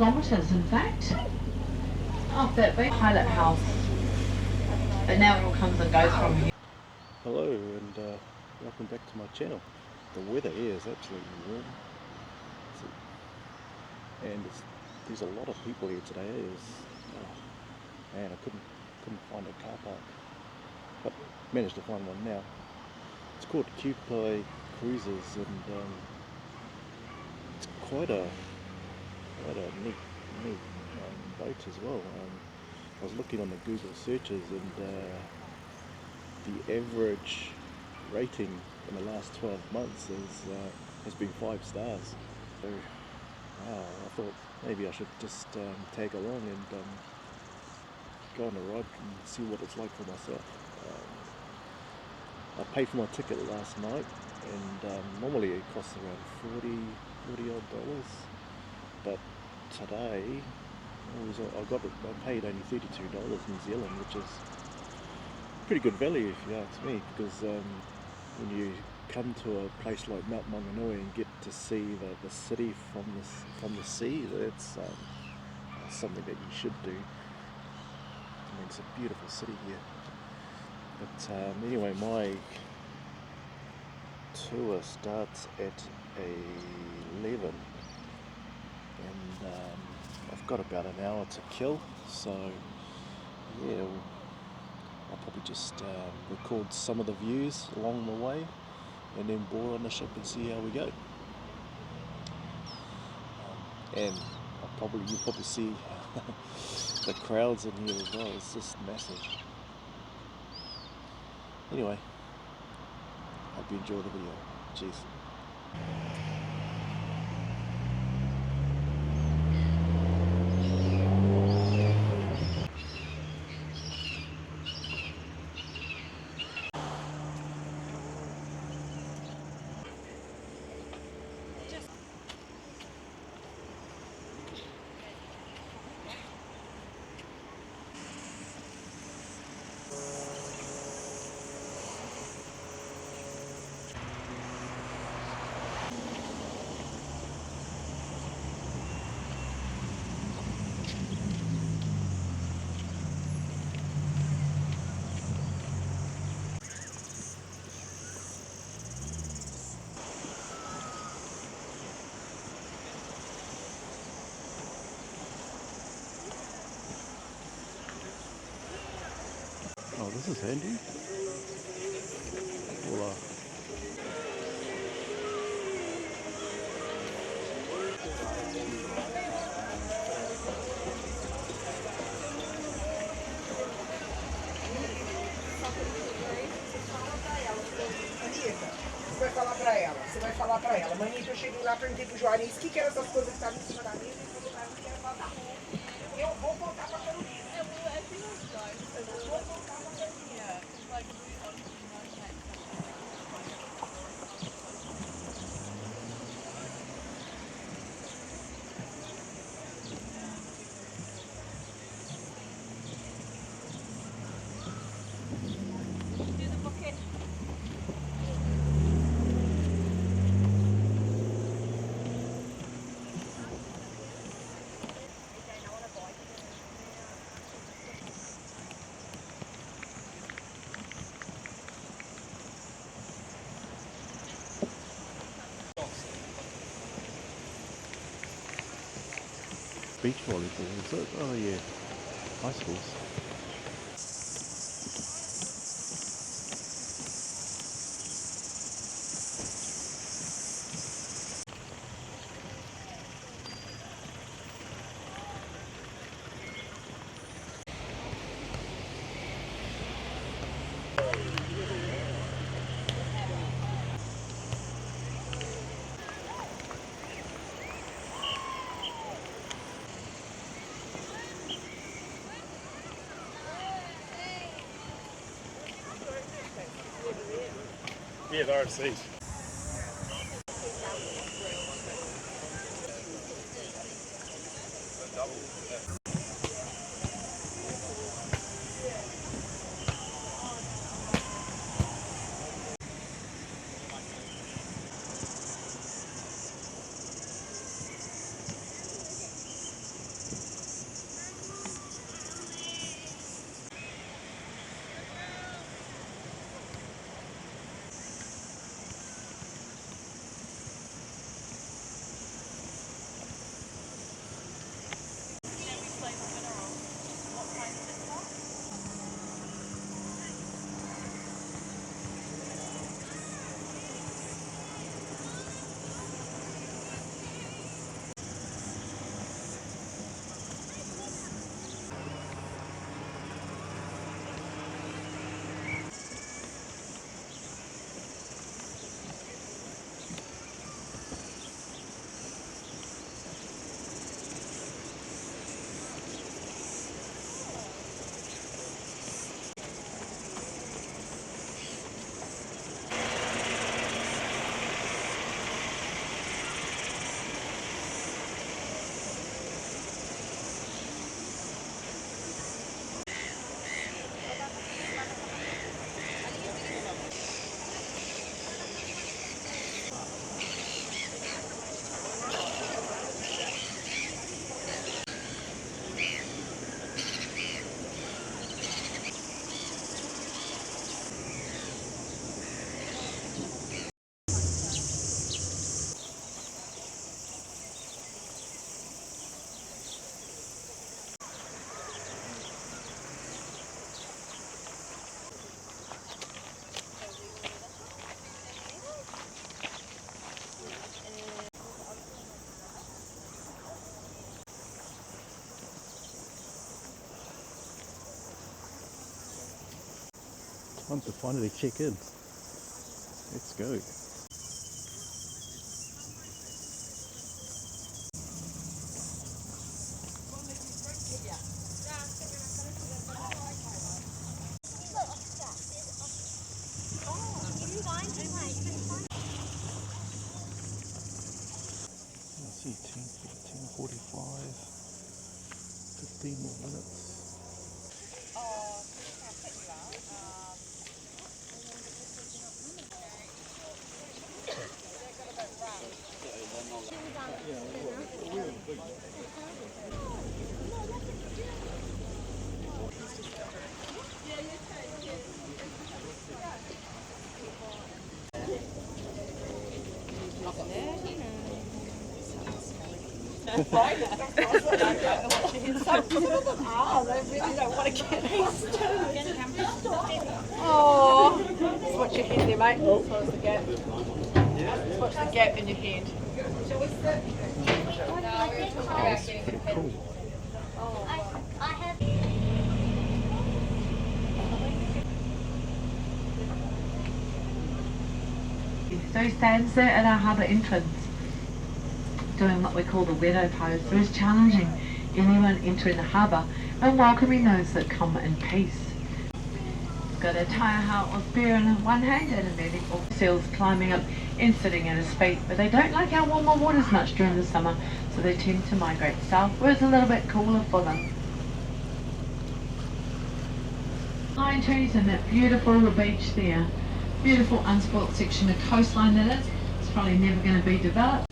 kilometres in fact. Up that big Pilot House. But now it all comes and goes from here. Hello and welcome back to my channel. The weather here is absolutely warm. And there's a lot of people here today. Oh man, I couldn't find a car park. But managed to find one now. It's called Kewpie Cruises and it's quite a neat boat as well. I was looking on the Google searches and the average rating in the last 12 months has been 5 stars. So wow, I thought maybe I should just tag along and go on a ride and see what it's like for myself. I paid for my ticket last night and normally it costs around 40 odd dollars, but today I paid only $32 New Zealand, which is pretty good value if you ask me, because when you come to a place like Mount Maunganui and get to see the city from the sea, that's something that you should do. I mean, it's a beautiful city here. But anyway, my tour starts at 11 and I've got about an hour to kill, so yeah, I'll probably just record some of the views along the way and then board on the ship and see how we go. And you'll probably see the crowds in here as well. It's just massive. Anyway, hope you enjoy the video. Cheers. Oh, this is handy. Voila. Você vai falar pra ela, Manita, eu cheguei lá, perguntei pro Juarez o que eram essas coisas que estavam em cima da mesa e falou pra mim que era pra dar. Eu vou contar pra Carolina. Eu vou contar pra Carolina. Beach volleyball, is it? Oh yeah, ice balls. Yeah, the RFCs. Time to finally check in. Let's go. Let's see, 10:45, 15 more minutes. Some of them are, they really don't want to get used to it. Oh, watch your head there, mate. Watch the gap. Watch the gap in your head. That's pretty cool. So he stands there at our harbour entrance doing what we call the widow pose. So he's challenging anyone entering the harbour and welcoming those that come in peace. He's got a tire heart with beer in one hand and a netting of seals climbing up and sitting at his feet. But they don't like our warmer waters much during the summer, so they tend to migrate south where it's a little bit cooler for them. Pine trees and that beautiful beach there. Beautiful unspoilt section of coastline that is. It's probably never going to be developed.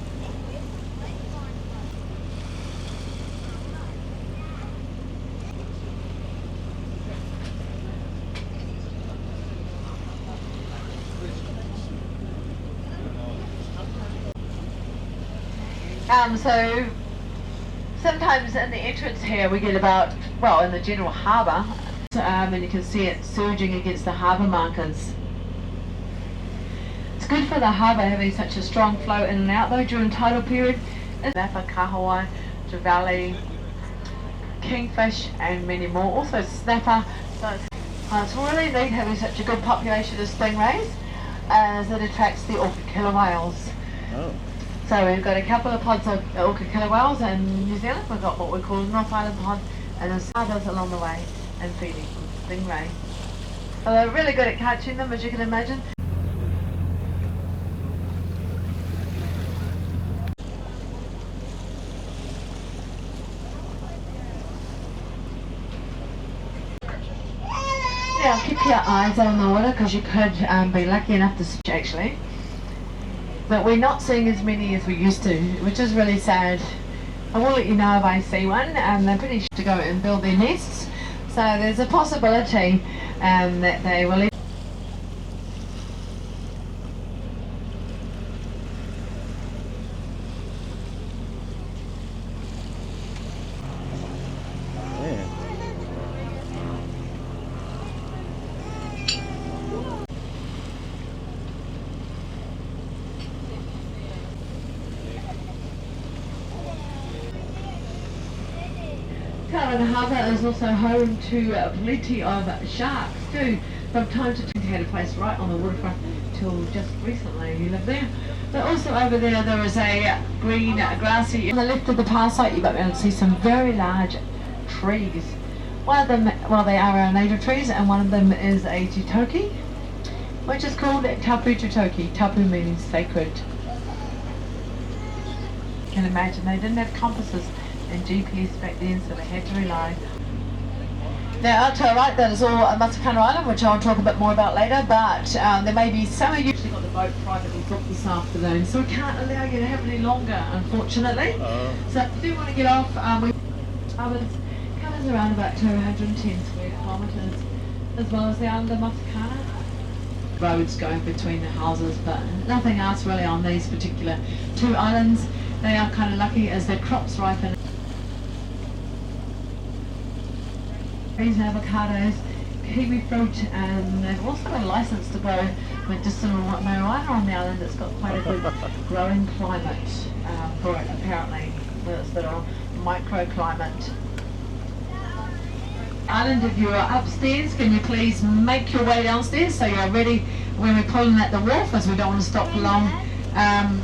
So sometimes in the entrance here we get about, well, in the general harbour, and you can see it surging against the harbour markers. It's good for the harbour having such a strong flow in and out though during tidal period. Napa, kahawai, javali, kingfish and many more. Also snapper. So it's really neat having such a good population of stingrays as it attracts the orca killer whales. Oh. So we've got a couple of pods of orca killer whales in New Zealand. We've got what we call North Island pod and there's others along the way and feeding stingray. So they're really good at catching them, as you can imagine. Now keep your eyes on the water because you could be lucky enough to see actually. But we're not seeing as many as we used to, which is really sad. I will let you know if I see one. They're pretty to go and build their nests, so there's a possibility that they will. Tauranga Harbour is also home to plenty of sharks too. From time to time had a place right on the waterfront till just recently you lived there. But also over there is a green grassy. On the left of the pass site you might be able to see some very large trees. One of them, well they are our native trees, and one of them is a titoki, which is called tapu titoki. Tapu means sacred. You can imagine they didn't have compasses and GPS back then, so they had to rely. Now out to our right, that is all Matakana Island, which I'll talk a bit more about later, but there may be some of you actually got the boat privately booked this afternoon, so we can't allow you to have any longer, unfortunately. So if you do want to get off, it covers around about 210 square kilometres, as well as the island of Matakana. Roads going between the houses, but nothing else really on these particular two islands. They are kind of lucky as their crops ripen. Avocados, kiwi fruit, and they've also got a license to grow medicinal marijuana on the island. It's got quite a good growing climate for it apparently. It's a microclimate. Island, if you are upstairs, can you please make your way downstairs so you're ready when we're pulling at the wharf, as we don't want to stop long. And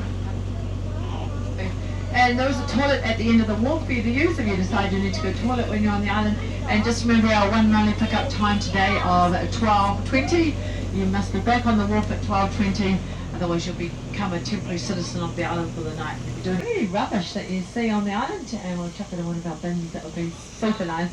there is a toilet at the end of the wharf for you to use if you decide you need to go to the toilet when you're on the island. And just remember our one and only pickup time today of 12:20. You must be back on the wharf at 12:20, otherwise you'll become a temporary citizen of the island for the night. If you're doing any rubbish that you see on the island, and we'll chuck it in one of our bins, that would be super nice.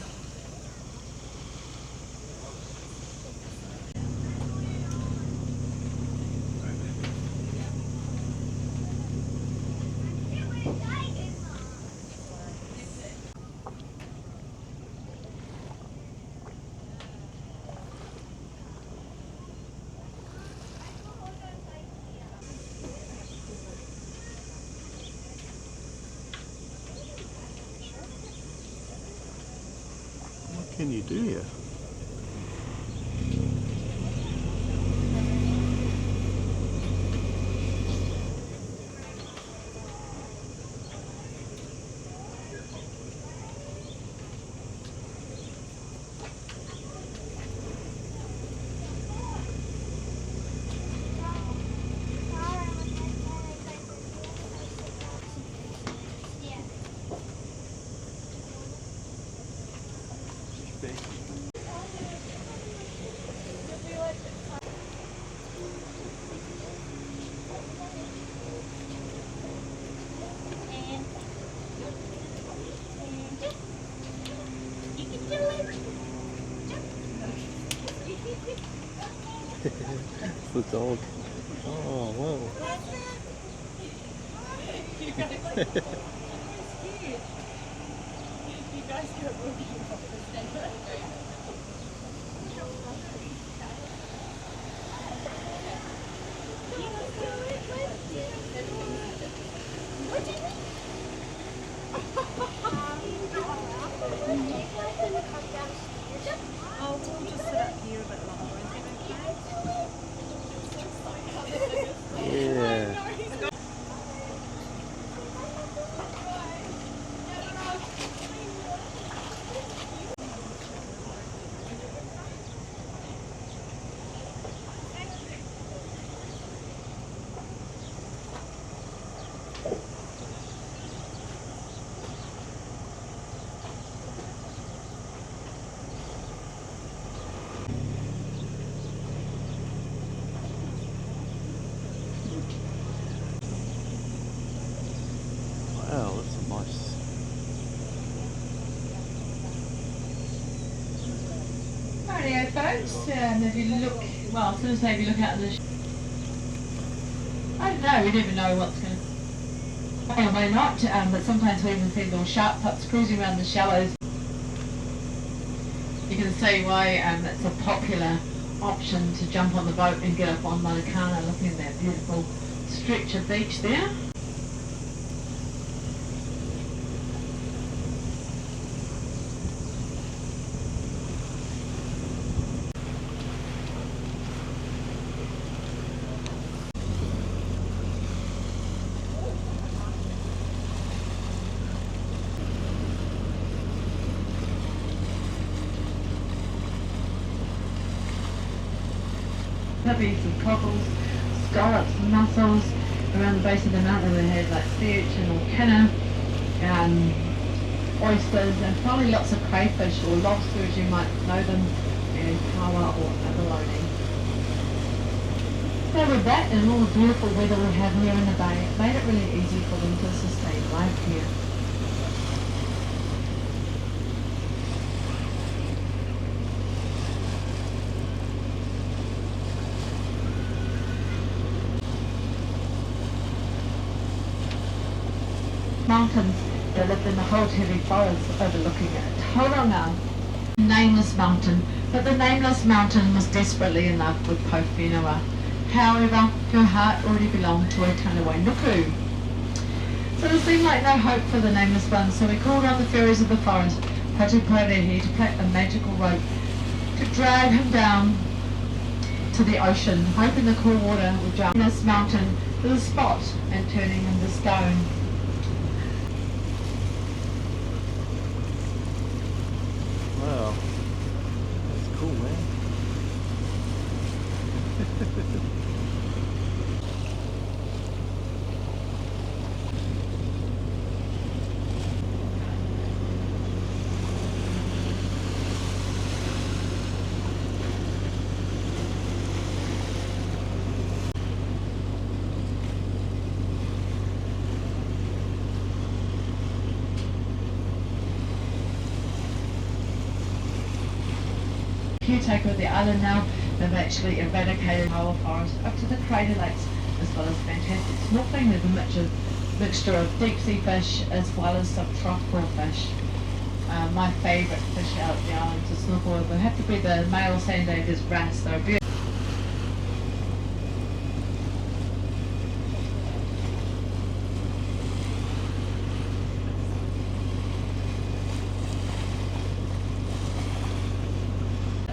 What can you do here? It's the dog. Oh, wow. You guys are scared. You guys go walking off the stage. What do you mean? Oh, we'll just sit up here a bit longer. Yeah. Wow, that's a nice. Rightio folks, if you look, well, as soon as maybe look out the I don't know, we never know what's going to, may or may not, but sometimes we even see little shark pups cruising around the shallows. You can see why it's a popular option to jump on the boat and get up on Matakana, looking at that beautiful stretch of beach there. There'll be some cockles, scallops, mussels around the base of the mountain. We had like sea urchin or kinna, oysters, and probably lots of crayfish or lobster as you might know them, and kawa or abalone. So with that and all the beautiful weather we have here in the bay, it made it really easy for them to sustain life here. Mountains that lived in the Hautiri forest overlooking Tauranga. Nameless mountain, but the nameless mountain was desperately in love with Powhenua. However, her heart already belonged to a Tanawai Nuku. So there seemed like no hope for the nameless one, so we called on the fairies of the forest, Patuparehi, to plait a magical rope to drag him down to the ocean, hoping the cool water would drown this mountain to the spot and turning him to stone. Wow. caretaker of the island now. They've actually eradicated power forest up to the crater lakes, as well as fantastic snorkeling. There's a mixture of deep sea fish as well as subtropical fish. My favourite fish out of the island to snorkel with would have to be the male sandagers wrasse. They're beautiful.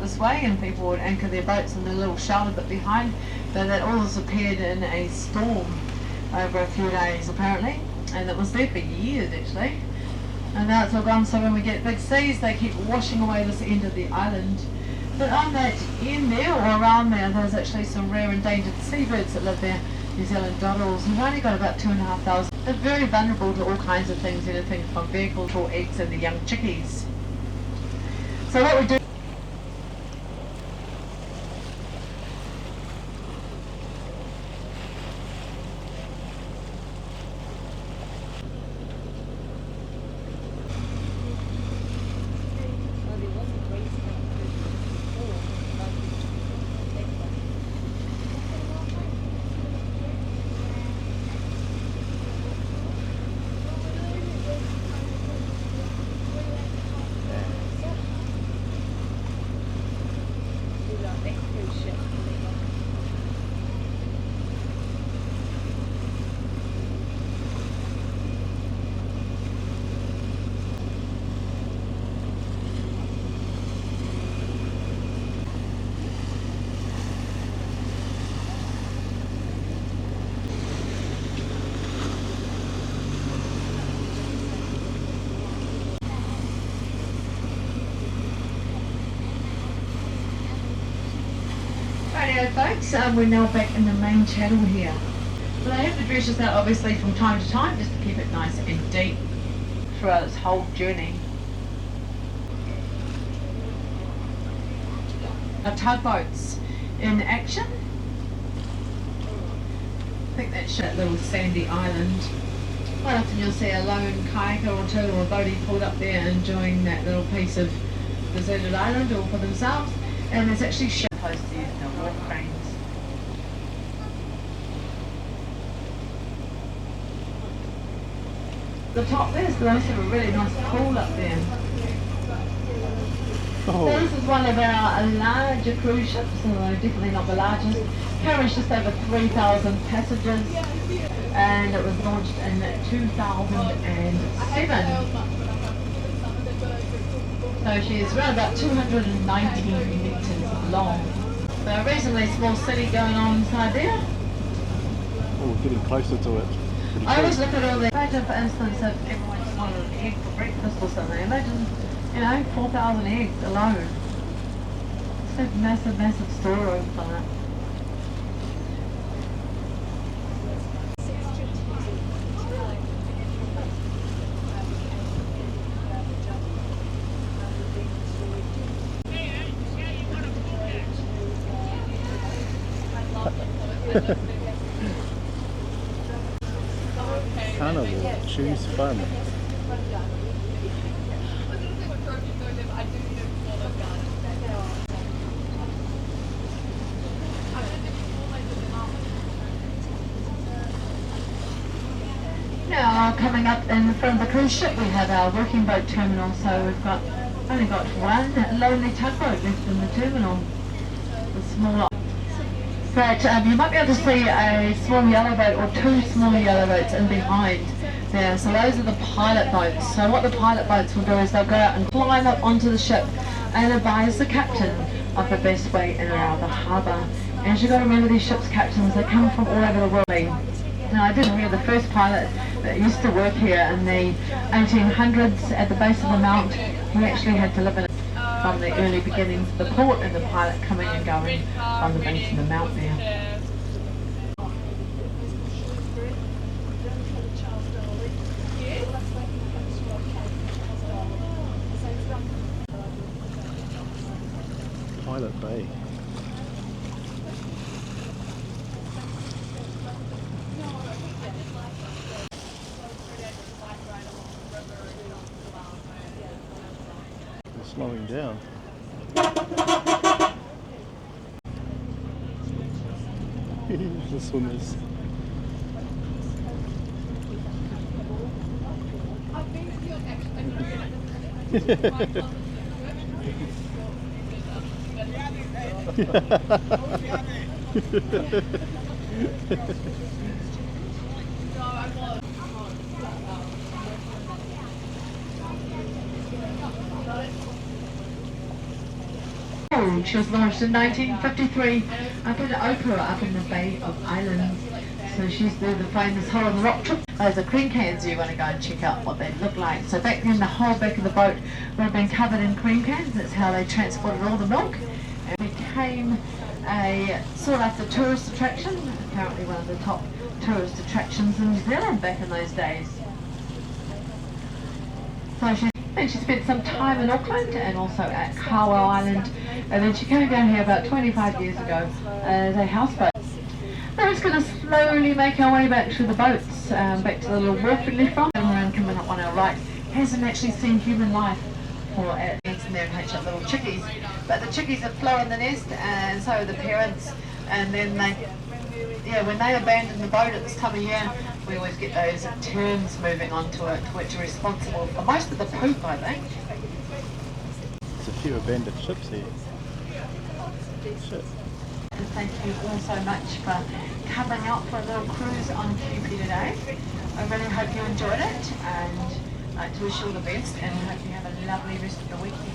This way, and people would anchor their boats in the little shelter bit behind, but that all disappeared in a storm over a few days apparently, and it was there for years actually, and now it's all gone. So when we get big seas, they keep washing away this end of the island, but on that end there, or around there, there's actually some rare endangered seabirds that live there. New Zealand dotterels, who've only got about 2,500. They're very vulnerable to all kinds of things, anything from vehicles or eggs and the young chickies. So what we do folks, we're now back in the main channel here. So they have to dress us out obviously from time to time just to keep it nice and deep throughout this whole journey. Our tugboats in action. I think that's that little sandy island. Quite often you'll see a lone kayaker or two or a boatie pulled up there enjoying that little piece of deserted island all for themselves, and there's actually posts using the wharf cranes. The top there's they have a really nice pool up there. Oh. So this is one of our larger cruise ships, although definitely not the largest. Carries just over 3,000 passengers, and it was launched in 2007. So she is around about 219 metres long. So a reasonably small city going on inside there. Oh, getting closer to it. I always look at all the, imagine for instance if everyone just wanted an egg for breakfast or something. Imagine, 4,000 eggs alone. It's a massive, massive storeroom for that. Carnaval Choose Fun. Now coming up in front of the cruise ship we have our working boat terminal, so we've only got one lonely tugboat left in the terminal, the smaller. But you might be able to see a small yellow boat or two small yellow boats in behind there. So those are the pilot boats. So what the pilot boats will do is they'll go out and climb up onto the ship and advise the captain of the best way in and out of the harbour. And you've got to remember these ships' captains, they come from all over the world. Now I did hear the first pilot that used to work here in the 1800s at the base of the mount. He actually had to live in it from the early beginnings of the port and the pilot coming and going on the base of the mount there. Pilot Bay. Slowing down. The swimmers. She was launched in 1953 up in Opera, up in the Bay of Islands. So she's the famous Hole in the Rock trip. Those are cream cans, you want to go and check out what they look like. So back then the whole back of the boat would have been covered in cream cans. That's how they transported all the milk. It became a sought after tourist attraction, apparently one of the top tourist attractions in New Zealand back in those days. So she spent some time in Auckland and also at Carnaval Island, and then she came down here about 25 years ago as a houseboat. We're just going to slowly make our way back to the boats, back to the little wharf we left from. And coming up on our right hasn't actually seen human life for ants in there and hatch up little chickies. But the chickies have flown in the nest, and so are the parents. And then when they abandon the boat at this time of year, we always get those terns moving onto it, which are responsible for most of the poop, I think. There's a few abandoned ships here. Shit. Thank you all so much for coming out for a little cruise on Kewpie today. I really hope you enjoyed it, and I'd like to wish you all the best, and I hope you have a lovely rest of the weekend.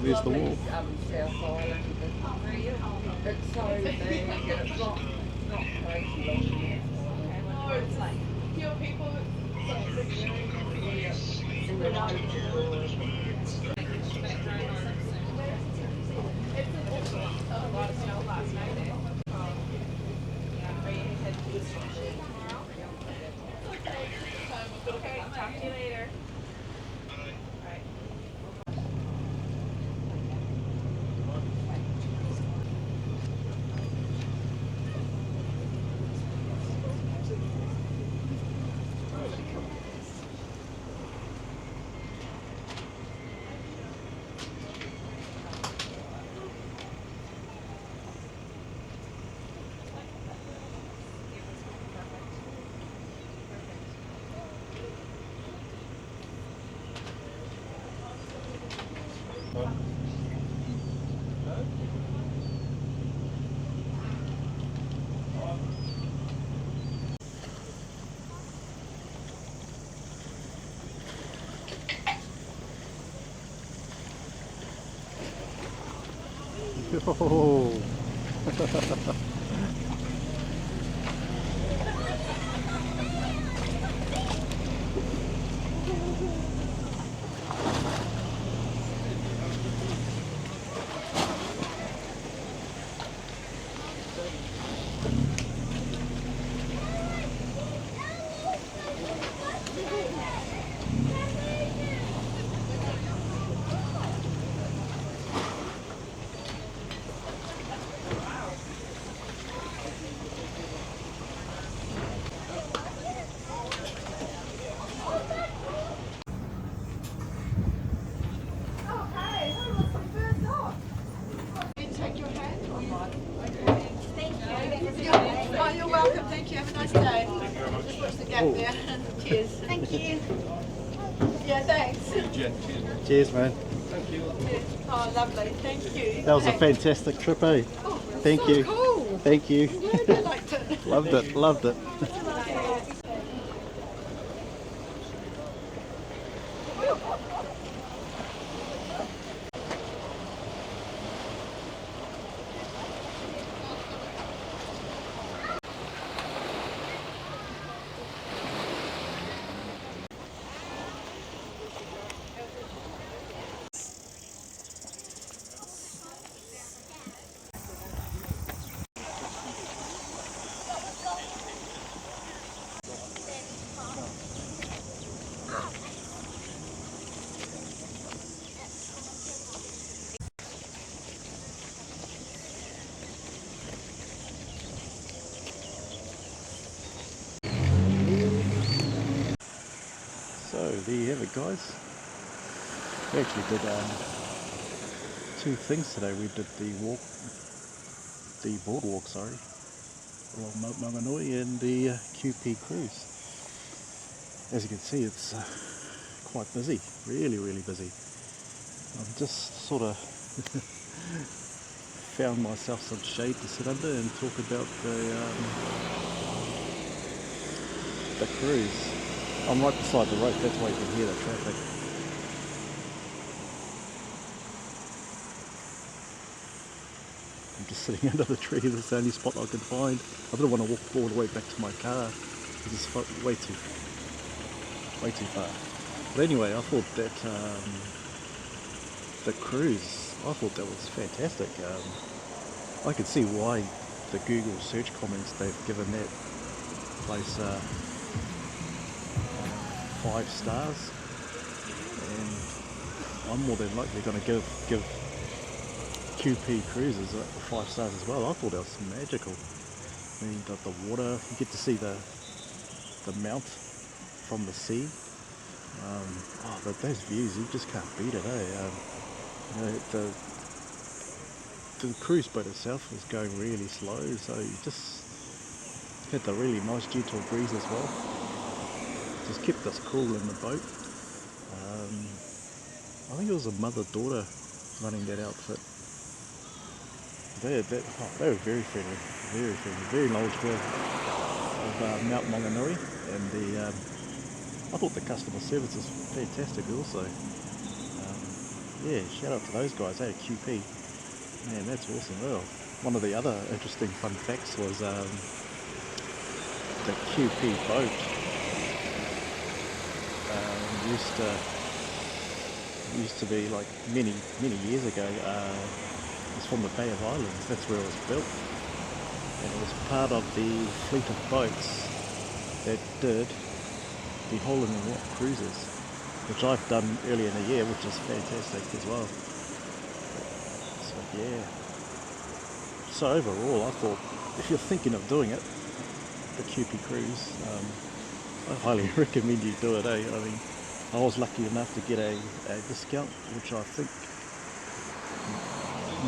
There's the wall. It's so big and it's not crazy long. No, it's like fewer people. A lot of snow last night. Okay, talk to you later. Oh. Oh, you're welcome. Thank you. Have a nice day. Just watch the gap there. Cheers. Thank you. Yeah, thanks. Cheers, man. Oh, lovely. Thank you. That was a fantastic trip, eh? Oh, Thank so you. Cool. Thank you. Glad you liked it. Loved it, loved it. guys. We actually did two things today. We did the boardwalk, sorry, along Mount Maunganui, and the Kewpie Cruise. As you can see, it's quite busy, really busy. I've just sort of found myself some shade to sit under and talk about the cruise. I'm right beside the road, that's why you can hear the traffic. I'm just sitting under the tree. This is the only spot I can find. I didn't want to walk all the way back to my car because it's way too far. But anyway, I thought that the cruise, I thought that was fantastic. I could see why the Google search comments they've given that place 5 stars, and I'm more than likely going to give Kewpie Cruises 5 stars as well. I thought that was magical. I mean, the water, you get to see the mount from the sea. But those views, you just can't beat it, eh? You know, the cruise boat itself was going really slow, so you just had the really nice gentle breeze as well. Just kept us cool in the boat. I think it was a mother-daughter running that outfit. They were very friendly, very knowledgeable of Mount Maunganui, and I thought the customer service was fantastic also. Yeah, shout out to those guys, at Kewpie. Man, that's awesome. Well, one of the other interesting fun facts was the Kewpie boat used to be, like, many years ago, it's from the Bay of Islands. That's where it was built, and it was part of the fleet of boats that did the Holland and Rock cruises, which I've done earlier in the year, which is fantastic as well. So yeah. So overall, I thought if you're thinking of doing it, the Kewpie Cruise, I highly recommend you do it. I mean, I was lucky enough to get a discount, which I think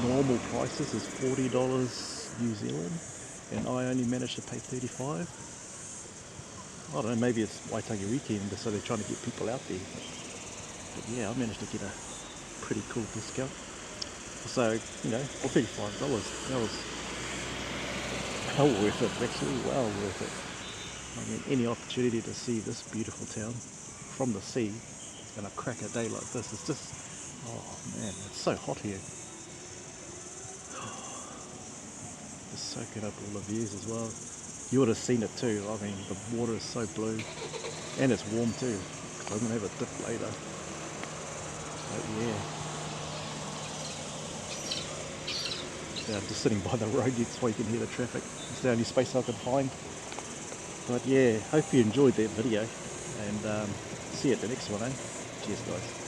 normal prices is $40 New Zealand, and I only managed to pay $35. I don't know, maybe it's Waitangi weekend, so they're trying to get people out there. But yeah, I managed to get a pretty cool discount. So, you know, for $35, that was well worth it, actually, well worth it. I mean, any opportunity to see this beautiful town from the sea and a cracker day like this, it's just, oh man, it's so hot here. Just soaking up all the views as well. You would have seen it too. I mean, the water is so blue, and it's warm too, because I'm going to have a dip later. But yeah. I'm just sitting by the road, that's why you can hear the traffic. It's the only space I can find. But yeah, hope you enjoyed that video, and see you at the next one, eh? Cheers guys.